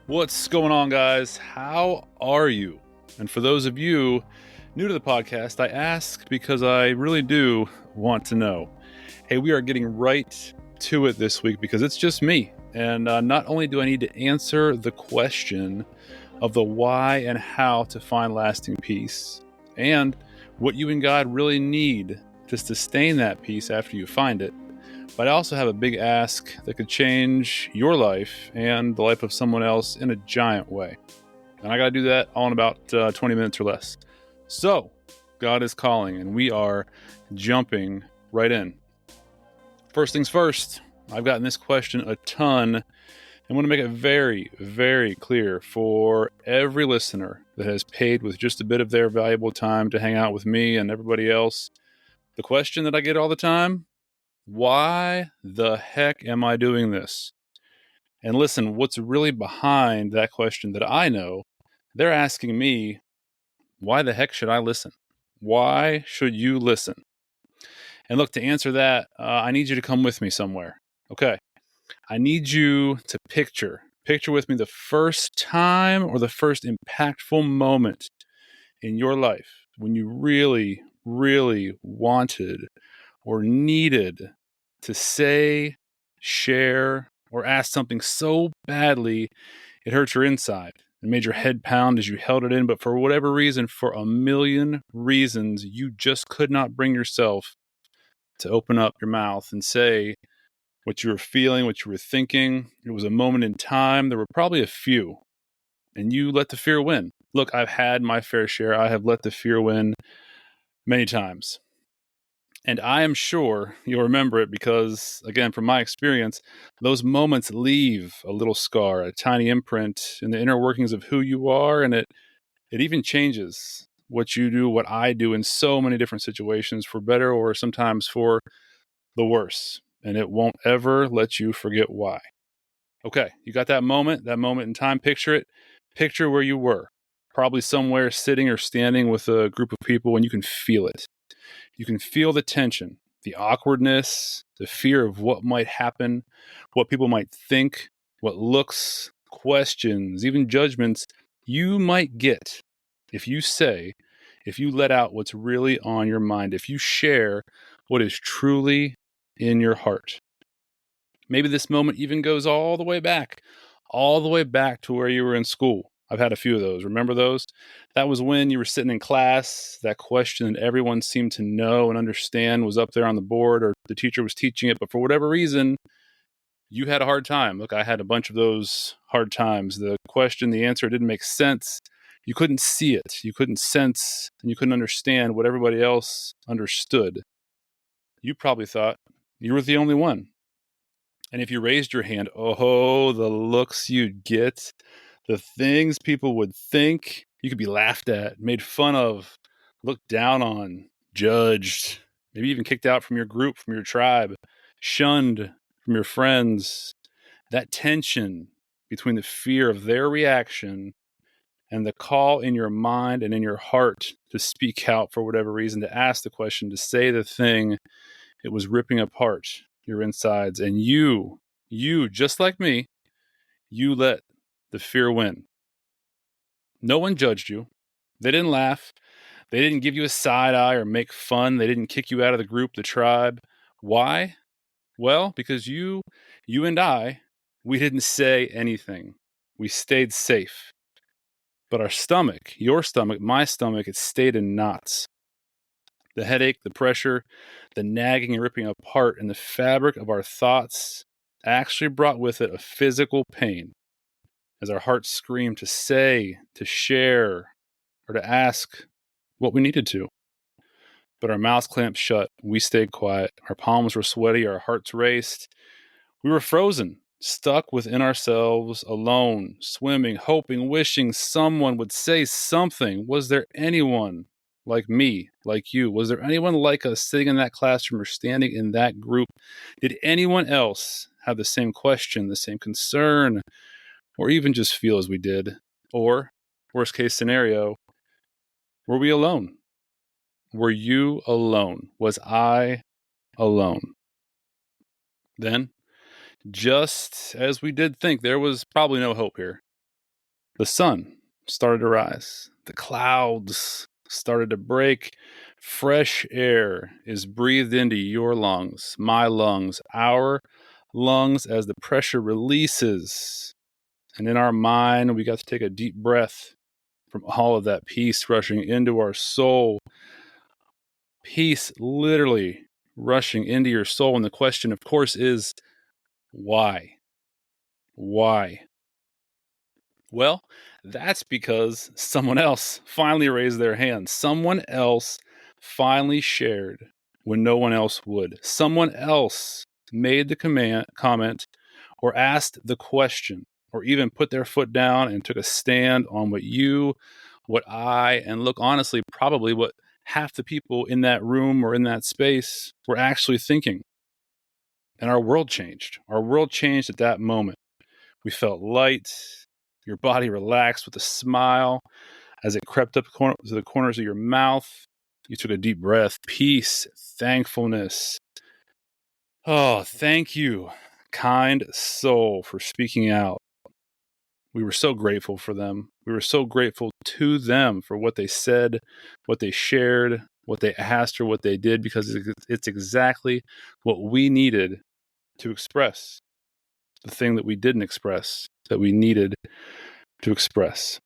What's going on, guys? How are you? And for those of you new to the podcast, I ask because I really do want to know. Hey, we are getting right to it this week because it's just me. And not only do I need to answer the question of the why and how to find lasting peace and what you and God really need to sustain that peace after you find it, but I also have a big ask that could change your life and the life of someone else in a giant way. And I got to do that all in about 20 minutes or less. So, God is calling, and we are jumping right in. First things first, I've gotten this question a ton. I want to make it very, very clear for every listener that has paid with just a bit of their valuable time to hang out with me and everybody else. The question that I get all the time: why the heck am I doing this? And listen, what's really behind that question that I know, they're asking me, why the heck should I listen? Why should you listen? And look, to answer that, I need you to come with me somewhere. Okay. I need you to picture with me the first time or the first impactful moment in your life when you really, really wanted or needed to say, share, or ask something so badly it hurt your inside and made your head pound as you held it in. But for whatever reason, for a million reasons, you just could not bring yourself to open up your mouth and say what you were feeling, what you were thinking. It was a moment in time. There were probably a few, and you let the fear win. Look, I've had my fair share. I have let the fear win many times. And I am sure you'll remember it because, again, from my experience, those moments leave a little scar, a tiny imprint in the inner workings of who you are. And it even changes what you do, what I do in so many different situations, for better or sometimes for the worse. And it won't ever let you forget why. Okay, you got that moment in time. Picture it. Picture where you were, probably somewhere sitting or standing with a group of people, and you can feel it. You can feel the tension, the awkwardness, the fear of what might happen, what people might think, what looks, questions, even judgments you might get if you let out what's really on your mind, if you share what is truly in your heart. Maybe this moment even goes all the way back to where you were in school. I've had a few of those. Remember those? That was when you were sitting in class. That question that everyone seemed to know and understand was up there on the board, or the teacher was teaching it, but for whatever reason, you had a hard time. Look, I had a bunch of those hard times. The question, the answer didn't make sense. You couldn't see it. You couldn't sense, and you couldn't understand what everybody else understood. You probably thought you were the only one. And if you raised your hand, oh, the looks you'd get, the things people would think. You could be laughed at, made fun of, looked down on, judged, maybe even kicked out from your group, from your tribe, shunned from your friends. That tension between the fear of their reaction and the call in your mind and in your heart to speak out for whatever reason, to ask the question, to say the thing, it was ripping apart your insides. And you, just like me, you let the fear win. No one judged you. They didn't laugh. They didn't give you a side eye or make fun. They didn't kick you out of the group, the tribe. Why? Well, because you and I, we didn't say anything. We stayed safe. But our stomach, your stomach, my stomach, it stayed in knots. The headache, the pressure, the nagging and ripping apart in the fabric of our thoughts actually brought with it a physical pain as our hearts screamed to say, to share, or to ask what we needed to. But our mouths clamped shut. We stayed quiet. Our palms were sweaty. Our hearts raced. We were frozen, stuck within ourselves, alone, swimming, hoping, wishing someone would say something. Was there anyone like me, like you? Was there anyone like us sitting in that classroom or standing in that group? Did anyone else have the same question, the same concern, or even just feel as we did? Or, worst case scenario, were we alone? Were you alone? Was I alone? Then, just as we did think, there was probably no hope here. The sun started to rise. The clouds started to break. Fresh air is breathed into your lungs, my lungs, our lungs as the pressure releases. And in our mind, we got to take a deep breath from all of that peace rushing into our soul. Peace literally rushing into your soul. And the question, of course, is why? Why? Well, that's because someone else finally raised their hand. Someone else finally shared when no one else would. Someone else made the comment or asked the question or even put their foot down and took a stand on what I, and look, honestly, probably what half the people in that room or in that space were actually thinking. And our world changed. Our world changed at that moment. We felt light. Your body relaxed with a smile as it crept up to the corners of your mouth. You took a deep breath. Peace, thankfulness. Oh, thank you, kind soul, for speaking out. We were so grateful for them. We were so grateful to them for what they said, what they shared, what they asked, or what they did, because it's exactly what we needed to express. The thing that we didn't express, that we needed to express.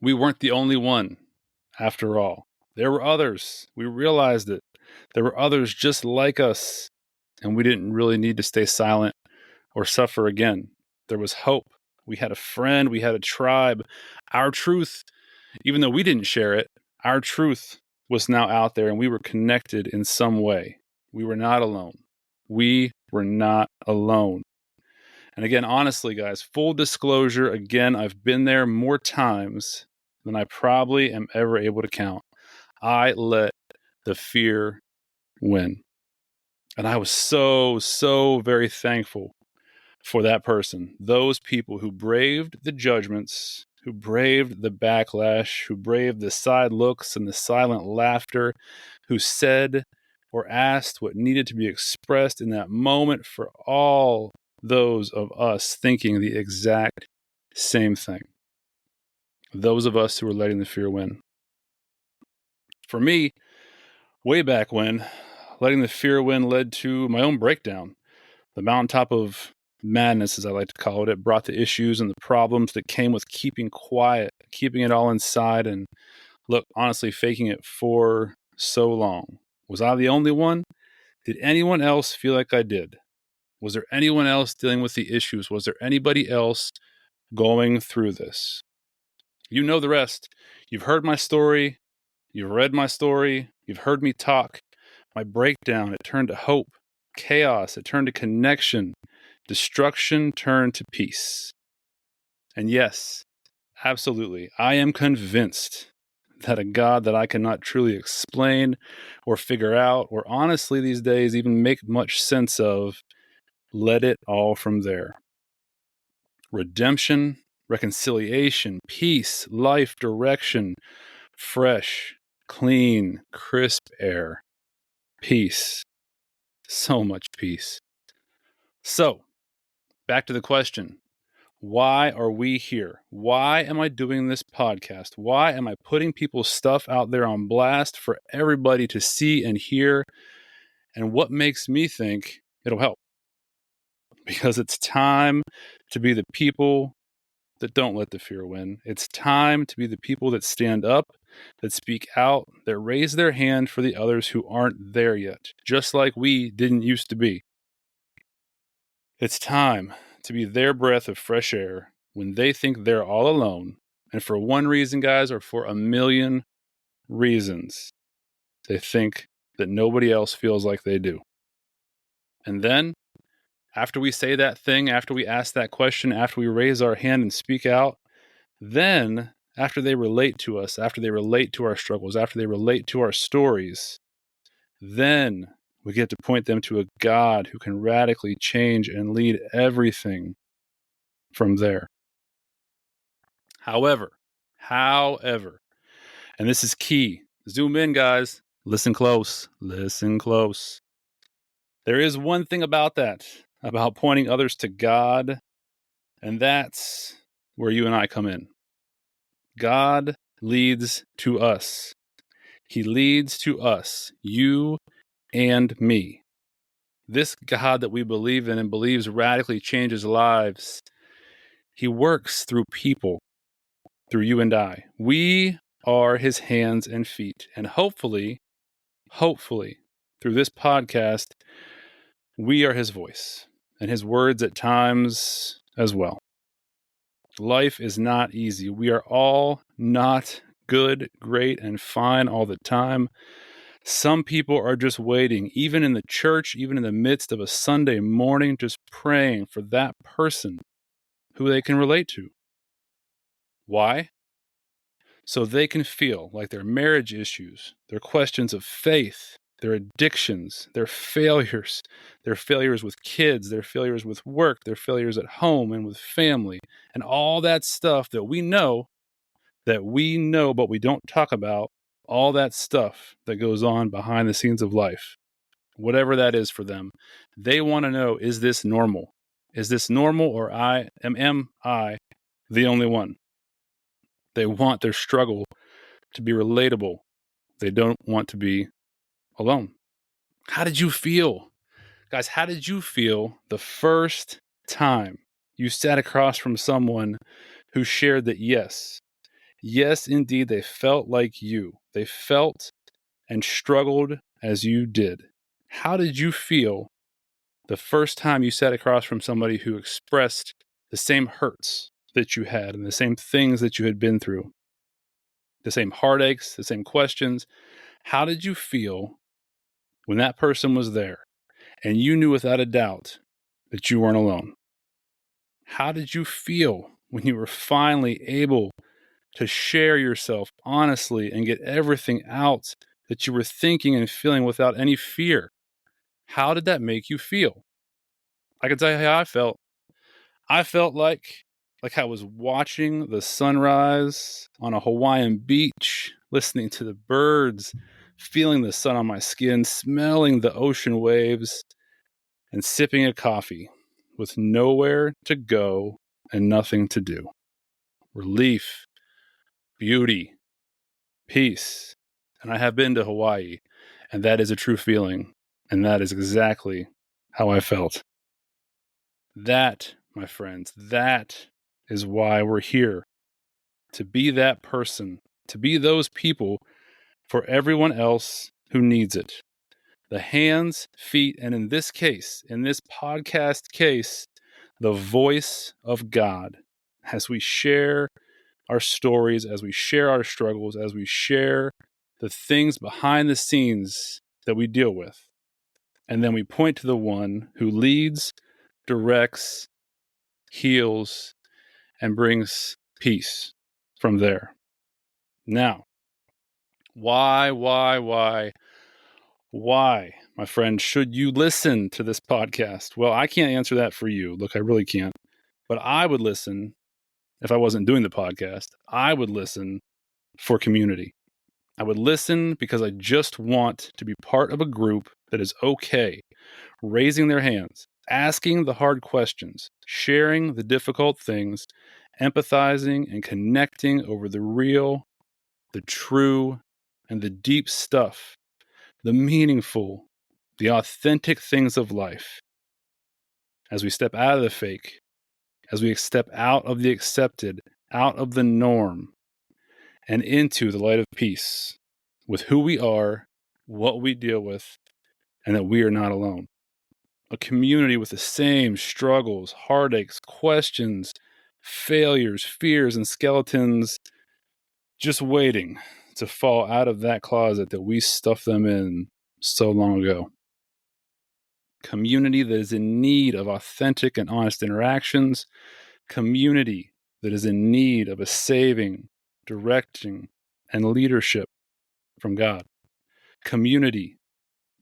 We weren't the only one, after all. There were others. We realized it. There were others just like us, and we didn't really need to stay silent or suffer again. There was hope. We had a friend. We had a tribe. Our truth, even though we didn't share it, our truth was now out there, and we were connected in some way. We were not alone. We were not alone. And again, honestly, guys, full disclosure, again, I've been there more times than I probably am ever able to count. I let the fear win. And I was so very thankful for that person, those people who braved the judgments, who braved the backlash, who braved the side looks and the silent laughter, who said or asked what needed to be expressed in that moment, for all those of us thinking the exact same thing. Those of us who were letting the fear win. For me, way back when, letting the fear win led to my own breakdown. The mountaintop of madness, as I like to call it, it brought the issues and the problems that came with keeping quiet, keeping it all inside, and look, honestly, faking it for so long. Was I the only one? Did anyone else feel like I did? Was there anyone else dealing with the issues? Was there anybody else going through this? You know the rest. You've heard my story. You've read my story. You've heard me talk. My breakdown, it turned to hope. Chaos, it turned to connection. Destruction turned to peace. And yes, absolutely, I am convinced that a God that I cannot truly explain or figure out, or honestly these days even make much sense of, led it all from there. Redemption, reconciliation, peace, life, direction, fresh, clean, crisp air, peace, so much peace. So, back to the question. Why are we here? Why am I doing this podcast? Why am I putting people's stuff out there on blast for everybody to see and hear? And what makes me think it'll help? Because it's time to be the people that don't let the fear win. It's time to be the people that stand up, that speak out, that raise their hand for the others who aren't there yet, just like we didn't used to be. It's time to be their breath of fresh air when they think they're all alone. And for one reason, guys, or for a million reasons, they think that nobody else feels like they do. And then, after we say that thing, after we ask that question, after we raise our hand and speak out, then after they relate to us, after they relate to our struggles, after they relate to our stories, then we get to point them to a God who can radically change and lead everything from there. However, and this is key, zoom in, guys, listen close. There is one thing about that, about pointing others to God, and that's where you and I come in. God leads to us. He leads to us, you and me. This God that we believe in and believes radically changes lives, he works through people, through you and I. We are his hands and feet. And hopefully, through this podcast, we are his voice and his words at times as well. Life is not easy. We are all not good, great, and fine all the time. Some people are just waiting, even in the church, even in the midst of a Sunday morning, just praying for that person who they can relate to. Why? So they can feel like their marriage issues, their questions of faith, their addictions, their failures with kids, their failures with work, their failures at home and with family, and all that stuff that we know, but we don't talk about, all that stuff that goes on behind the scenes of life, whatever that is for them. They want to know, is this normal? Is this normal, or am I the only one? They want their struggle to be relatable. They don't want to be alone. How did you feel? Guys, how did you feel the first time you sat across from someone who shared that yes, indeed, they felt like you. They felt and struggled as you did. How did you feel the first time you sat across from somebody who expressed the same hurts that you had and the same things that you had been through? The same heartaches, the same questions. How did you feel when that person was there and you knew without a doubt that you weren't alone? How did you feel when you were finally able to share yourself honestly and get everything out that you were thinking and feeling without any fear? How did that make you feel? I can tell you how I felt. I felt like I was watching the sunrise on a Hawaiian beach, listening to the birds, feeling the sun on my skin, smelling the ocean waves, and sipping a coffee with nowhere to go and nothing to do. Relief, beauty, peace. And I have been to Hawaii, and that is a true feeling, and that is exactly how I felt. That, my friends, that is why we're here. To be that person, to be those people for everyone else who needs it. The hands, feet, and in this case, in this podcast case, the voice of God as we share our stories, as we share our struggles, as we share the things behind the scenes that we deal with. And then we point to the one who leads, directs, heals, and brings peace from there. Now, why, my friend, should you listen to this podcast? Well, I can't answer that for you. Look, I really can't. But I would listen if I wasn't doing the podcast. I would listen for community. I would listen because I just want to be part of a group that is okay raising their hands, asking the hard questions, sharing the difficult things, empathizing and connecting over the real, the true, and the deep stuff, the meaningful, the authentic things of life. As we step out of the fake, as we step out of the accepted, out of the norm, and into the light of peace with who we are, what we deal with, and that we are not alone. A community with the same struggles, heartaches, questions, failures, fears, and skeletons just waiting to fall out of that closet that we stuffed them in so long ago. Community that is in need of authentic and honest interactions. Community that is in need of a saving, directing, and leadership from God. Community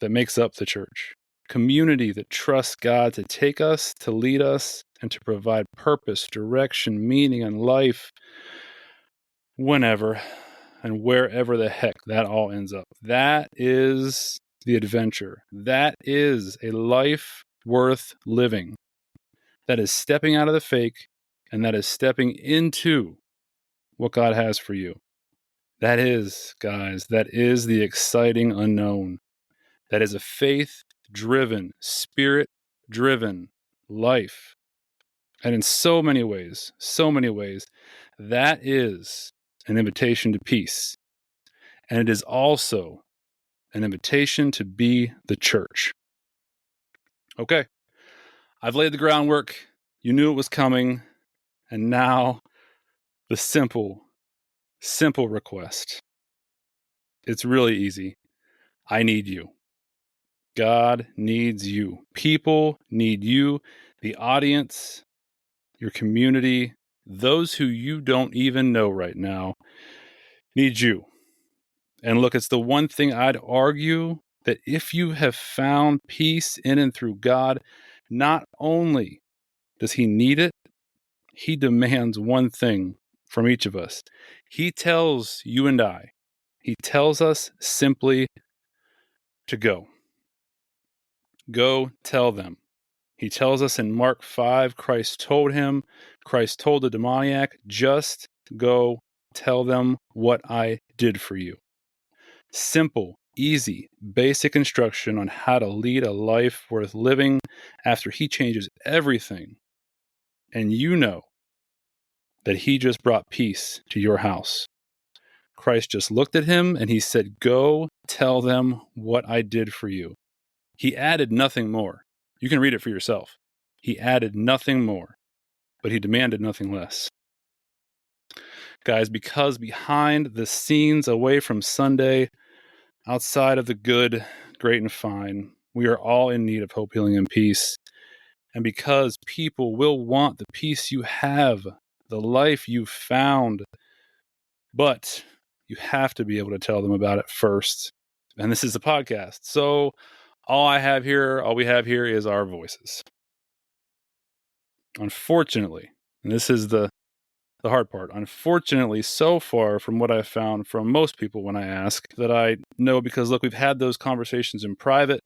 that makes up the church. Community that trusts God to take us, to lead us, and to provide purpose, direction, meaning, and life whenever and wherever the heck that all ends up. That is the adventure. That is a life worth living. That is stepping out of the fake and that is stepping into what God has for you. That is, guys, that is the exciting unknown. That is a faith-driven, spirit-driven life. And in so many ways, that is an invitation to peace. And it is also an invitation to be the church. Okay, I've laid the groundwork. You knew it was coming. And now the simple request. It's really easy. I need you. God needs you. People need you. The audience, your community, those who you don't even know right now need you. And look, it's the one thing I'd argue that if you have found peace in and through God, not only does He need it, He demands one thing from each of us. He tells you and I, He tells us simply to go. Go tell them. He tells us in Mark 5, Christ told the demoniac, just go tell them what I did for you. Simple, easy, basic instruction on how to lead a life worth living after He changes everything. And you know that He just brought peace to your house. Christ just looked at him and He said, go tell them what I did for you. He added nothing more. You can read it for yourself. He added nothing more, but He demanded nothing less. Guys, because behind the scenes, away from Sunday, outside of the good, great, and fine, we are all in need of hope, healing, and peace. And because people will want the peace you have, the life you've found, but you have to be able to tell them about it first. And this is a podcast. So all we have here is our voices. Unfortunately, and this is the hard part, unfortunately, so far from what I've found from most people when I ask, that I know, because look, we've had those conversations in private.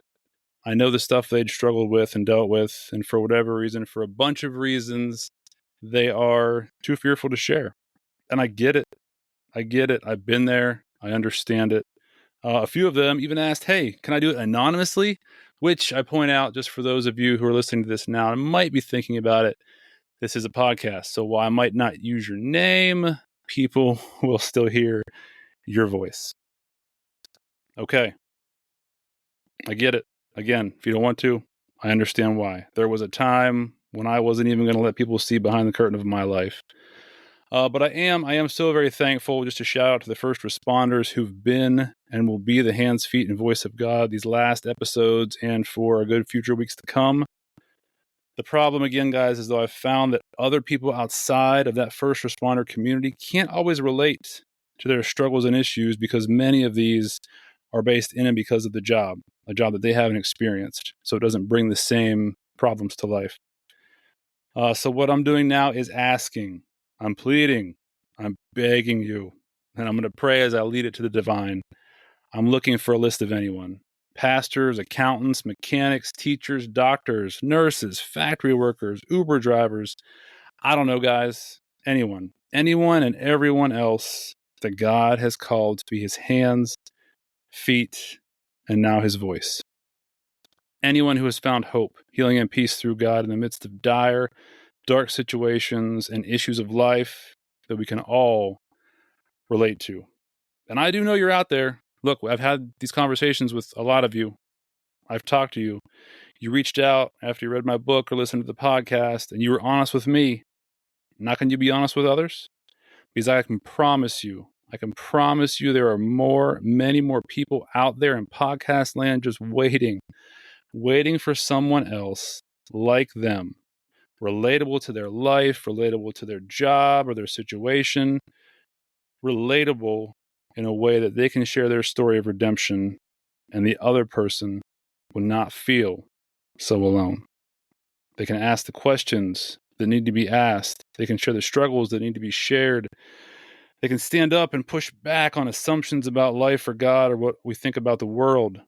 I know the stuff they'd struggled with and dealt with, and for whatever reason, for a bunch of reasons, they are too fearful to share. And I get it. I've been there. I understand it. A few of them even asked, hey, can I do it anonymously? Which I point out, just for those of you who are listening to this now and might be thinking about it, this is a podcast. So while I might not use your name, people will still hear your voice. Okay. I get it. Again, if you don't want to, I understand why. There was a time when I wasn't even going to let people see behind the curtain of my life. But I am so very thankful, just to shout out to the first responders who've been and will be the hands, feet, and voice of God these last episodes and for a good future weeks to come. The problem, again, guys, is though I've found that other people outside of that first responder community can't always relate to their struggles and issues, because many of these are based in and because of a job that they haven't experienced. So it doesn't bring the same problems to life. So what I'm doing now is asking, I'm pleading, I'm begging you, and I'm going to pray as I lead it to the divine. I'm looking for a list of anyone. Pastors, accountants, mechanics, teachers, doctors, nurses, factory workers, Uber drivers. I don't know, guys. Anyone and everyone else that God has called to be His hands, feet, and now His voice. Anyone who has found hope, healing, and peace through God in the midst of dire, dark situations and issues of life that we can all relate to. And I do know you're out there. Look, I've had these conversations with a lot of you. I've talked to you. You reached out after you read my book or listened to the podcast, and you were honest with me. Now, can you be honest with others? Because I can promise you there are many more people out there in podcast land just waiting for someone else like them, relatable to their life, relatable to their job or their situation, relatable in a way that they can share their story of redemption and the other person will not feel so alone. They can ask the questions that need to be asked. They can share the struggles that need to be shared. They can stand up and push back on assumptions about life or God or what we think about the world.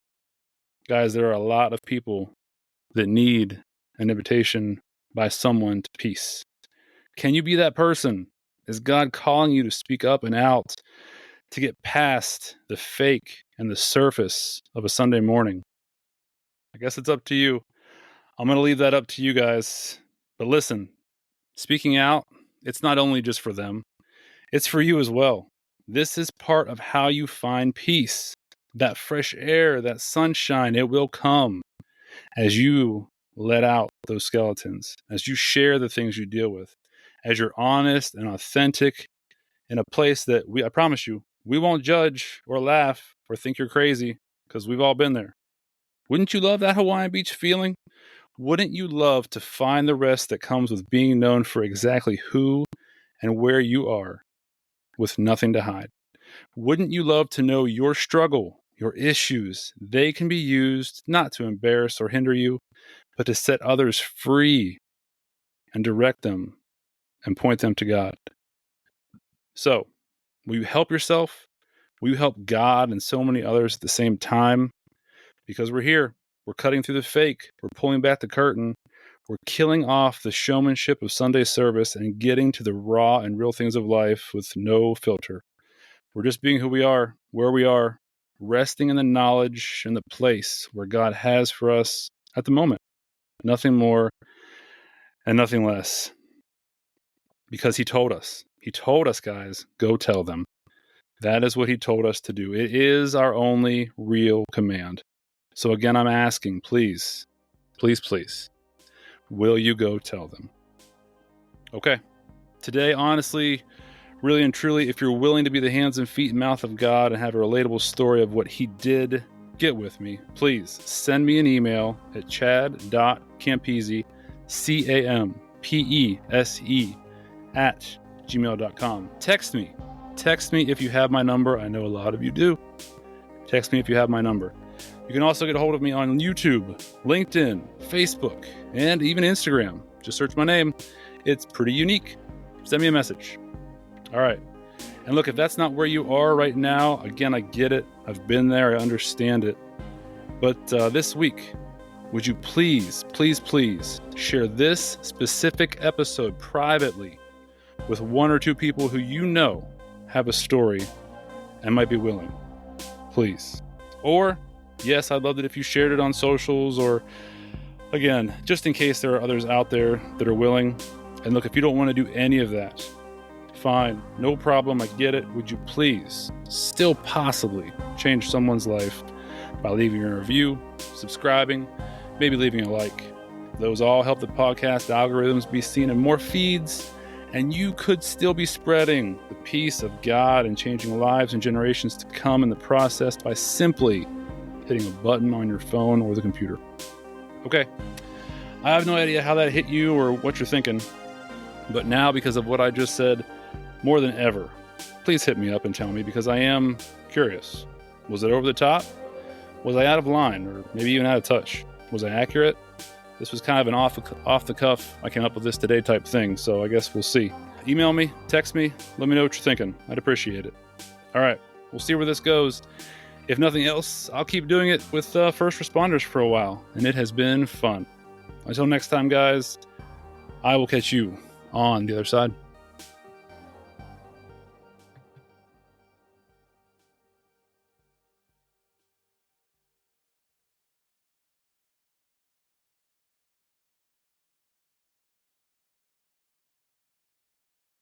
Guys, there are a lot of people that need an invitation by someone to peace. Can you be that person? Is God calling you to speak up and out, to get past the fake and the surface of a Sunday morning? I guess it's up to you. I'm going to leave that up to you guys. But listen, speaking out, it's not only just for them, it's for you as well. This is part of how you find peace. That fresh air, that sunshine, it will come as you let out those skeletons, as you share the things you deal with, as you're honest and authentic in a place that I promise you, we won't judge or laugh or think you're crazy, because we've all been there. Wouldn't you love that Hawaiian Beach feeling? Wouldn't you love to find the rest that comes with being known for exactly who and where you are, with nothing to hide? Wouldn't you love to know your struggle, your issues, they can be used not to embarrass or hinder you, but to set others free and direct them and point them to God? So, will you help yourself? Will you help God and so many others at the same time? Because we're here. We're cutting through the fake. We're pulling back the curtain. We're killing off the showmanship of Sunday service and getting to the raw and real things of life with no filter. We're just being who we are, where we are, resting in the knowledge and the place where God has for us at the moment. Nothing more and nothing less. Because He told us. He told us, guys, go tell them. That is what He told us to do. It is our only real command. So again, I'm asking, please, please, please, will you go tell them? Okay. Today, honestly, really and truly, if you're willing to be the hands and feet and mouth of God and have a relatable story of what He did, get with me. Please send me an email at chad.campese, CAMPESE, @gmail.com. Text me if you have my number. I know a lot of you do. Text me if you have my number. You can also get a hold of me on YouTube, LinkedIn, Facebook, and even Instagram. Just search my name. It's pretty unique. Send me a message. All right. And look, if that's not where you are right now, again, I get it. I've been there. I understand it. But this week, would you please, please, please share this specific episode privately with one or two people who you know have a story and might be willing? Please. Or, yes, I'd love it if you shared it on socials, or, again, just in case there are others out there that are willing. And look, if you don't want to do any of that, fine, no problem, I get it. Would you please still possibly change someone's life by leaving a review, subscribing, maybe leaving a like? Those all help the podcast algorithms be seen in more feeds, and you could still be spreading the peace of God and changing lives and generations to come in the process by simply hitting a button on your phone or the computer. Okay, I have no idea how that hit you or what you're thinking, but now, because of what I just said, more than ever, please hit me up and tell me, because I am curious. Was it over the top? Was I out of line, or maybe even out of touch? Was I accurate? This was kind of an off the cuff, I came up with this today type thing, so I guess we'll see. Email me, text me, let me know what you're thinking. I'd appreciate it. All right, we'll see where this goes. If nothing else, I'll keep doing it with first responders for a while, and it has been fun. Until next time, guys, I will catch you on the other side.